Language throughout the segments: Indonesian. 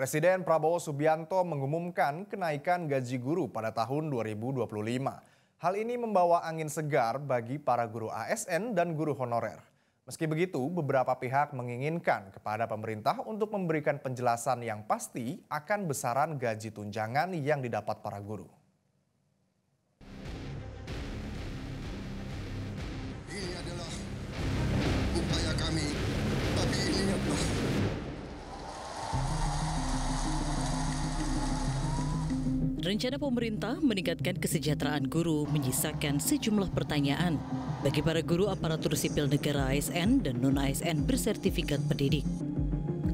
Presiden Prabowo Subianto mengumumkan kenaikan gaji guru pada tahun 2025. Hal ini membawa angin segar bagi para guru ASN dan guru honorer. Meski begitu, beberapa pihak menginginkan kepada pemerintah untuk memberikan penjelasan yang pasti akan besaran gaji tunjangan yang didapat para guru. Ini adalah upaya kami, tapi ingatlah, rencana pemerintah meningkatkan kesejahteraan guru menyisakan sejumlah pertanyaan bagi para guru aparatur sipil negara ASN dan non-ASN bersertifikat pendidik.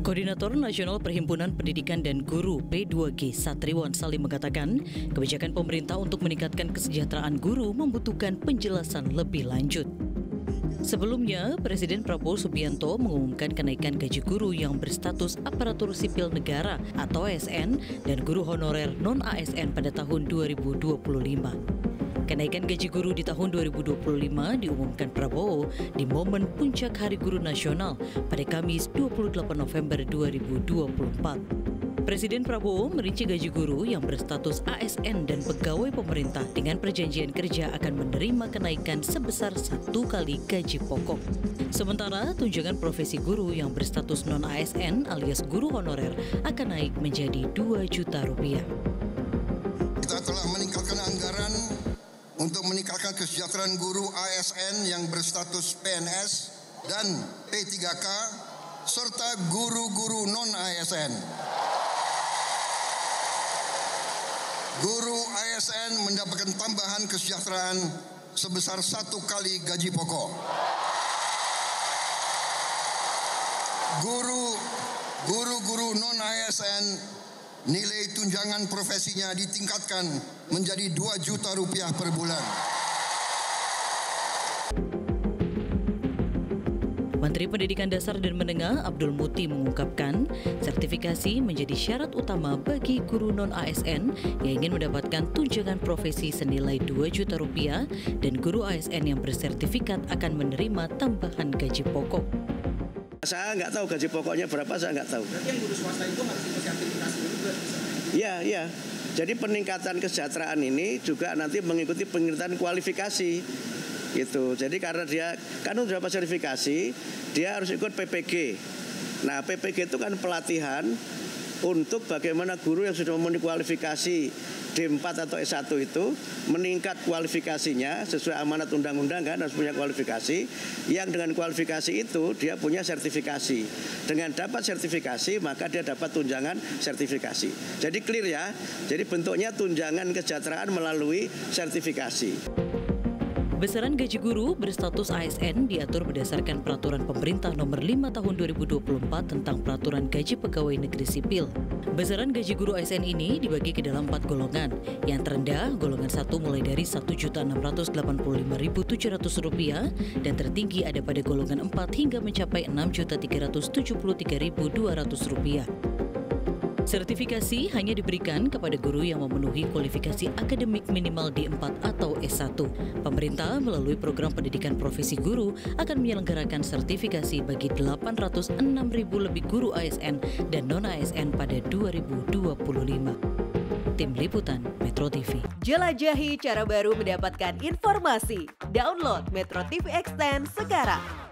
Koordinator Nasional Perhimpunan Pendidikan dan Guru P2G Satriwan Salim mengatakan, kebijakan pemerintah untuk meningkatkan kesejahteraan guru membutuhkan penjelasan lebih lanjut. Sebelumnya, Presiden Prabowo Subianto mengumumkan kenaikan gaji guru yang berstatus aparatur sipil negara atau ASN dan guru honorer non-ASN pada tahun 2025. Kenaikan gaji guru di tahun 2025 diumumkan Prabowo di momen puncak Hari Guru Nasional pada Kamis 28 November 2024. Presiden Prabowo merinci gaji guru yang berstatus ASN dan pegawai pemerintah dengan perjanjian kerja akan menerima kenaikan sebesar 1 kali gaji pokok. Sementara tunjangan profesi guru yang berstatus non-ASN alias guru honorer akan naik menjadi 2 juta rupiah. kita telah meningkatkan anggaran untuk meningkatkan kesejahteraan guru ASN yang berstatus PNS dan P3K serta guru-guru non-ASN. Guru ASN mendapatkan tambahan kesejahteraan sebesar 1 kali gaji pokok. Guru-guru non-ASN nilai tunjangan profesinya ditingkatkan menjadi 2 juta rupiah per bulan. Menteri Pendidikan Dasar dan Menengah Abdul Muti mengungkapkan, sertifikasi menjadi syarat utama bagi guru non-ASN yang ingin mendapatkan tunjangan profesi senilai 2 juta rupiah dan guru ASN yang bersertifikat akan menerima tambahan gaji pokok. Saya nggak tahu gaji pokoknya berapa, saya nggak tahu. Berarti yang guru swasta itu harus ikut sertifikasi juga? Iya. Jadi peningkatan kesejahteraan ini juga nanti mengikuti peningkatan kualifikasi. Gitu. Jadi karena dia kan sudah dapat sertifikasi, dia harus ikut PPG. Nah, PPG itu kan pelatihan untuk bagaimana guru yang sudah memenuhi kualifikasi D4 atau S1 itu meningkat kualifikasinya sesuai amanat undang-undang kan harus punya kualifikasi. Yang dengan kualifikasi itu dia punya sertifikasi. Dengan dapat sertifikasi maka dia dapat tunjangan sertifikasi. Jadi clear ya. Jadi bentuknya tunjangan kesejahteraan melalui sertifikasi. Besaran gaji guru berstatus ASN diatur berdasarkan Peraturan Pemerintah Nomor 5 Tahun 2024 tentang Peraturan Gaji Pegawai Negeri Sipil. Besaran gaji guru ASN ini dibagi ke dalam 4 golongan. Yang terendah, golongan 1 mulai dari Rp1.685.700 dan tertinggi ada pada golongan 4 hingga mencapai Rp6.373.200. Sertifikasi hanya diberikan kepada guru yang memenuhi kualifikasi akademik minimal D4 atau S1. Pemerintah melalui program pendidikan profesi guru akan menyelenggarakan sertifikasi bagi 806.000 lebih guru ASN dan non-ASN pada 2025. Tim Liputan Metro TV. Jelajahi cara baru mendapatkan informasi. Download Metro TV Extend sekarang.